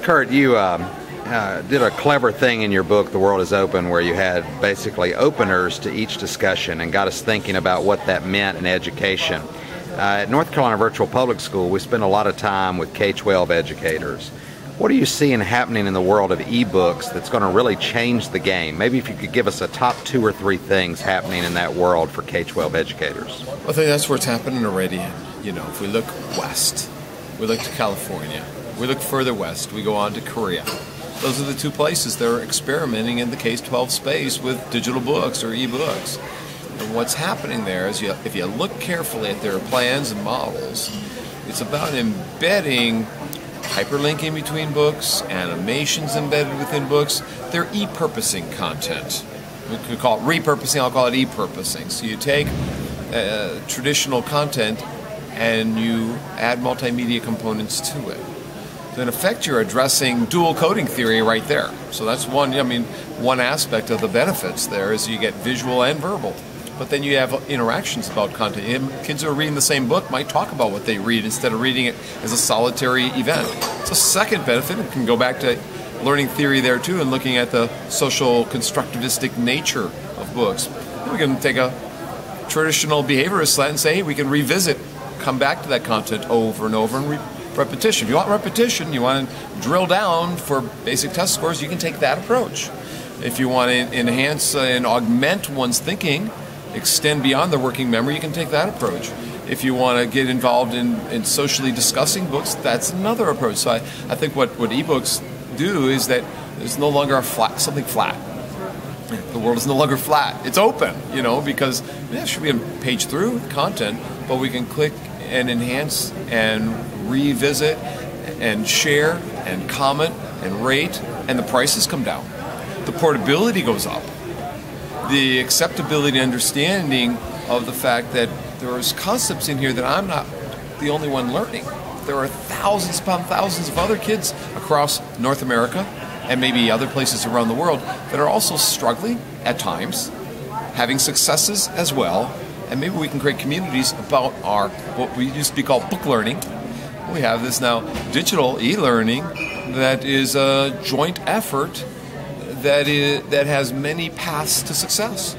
Curt, you did a clever thing in your book, The World is Open, where you had basically openers to each discussion and got us thinking about what that meant in education. At North Carolina Virtual Public School, we spend a lot of time with K-12 educators. What are you seeing happening in the world of ebooks that's going to really change the game? Maybe if you could give us a top 2 or 3 things happening in that world for K-12 educators. I think that's where it's happening already. You know, if we look west, we look to California. We look further west, we go on to Korea. Those are the 2 places that are experimenting in the K-12 space with digital books or ebooks. And what's happening there is, if you look carefully at their plans and models, it's about embedding hyperlinking between books, animations embedded within books. They're e-purposing content. We could call it repurposing, I'll call it e-purposing. So you take traditional content and you add multimedia components to it. So in effect, you're addressing dual coding theory right there. So that's one aspect of the benefits there is you get visual and verbal. But then you have interactions about content. Kids who are reading the same book might talk about what they read instead of reading it as a solitary event. It's a second benefit. We can go back to learning theory there too and looking at the social constructivistic nature of books. We can take a traditional behaviorist slant and say, hey, we can revisit, come back to that content over and over and repetition. If you want repetition, you want to drill down for basic test scores, you can take that approach. If you want to enhance and augment one's thinking, extend beyond their working memory, you can take that approach. If you want to get involved in socially discussing books, that's another approach. So I think what ebooks do is that there's no longer something flat. The world is no longer flat. It's open, you know, because it should be a page through content, but we can click and enhance and revisit and share and comment and rate, and the prices come down. The portability goes up. The acceptability and understanding of the fact that there's concepts in here that I'm not the only one learning. There are thousands upon thousands of other kids across North America and maybe other places around the world that are also struggling at times, having successes as well, and maybe we can create communities about what we used to be called book learning. We have this now digital e-learning that is a joint effort that has many paths to success.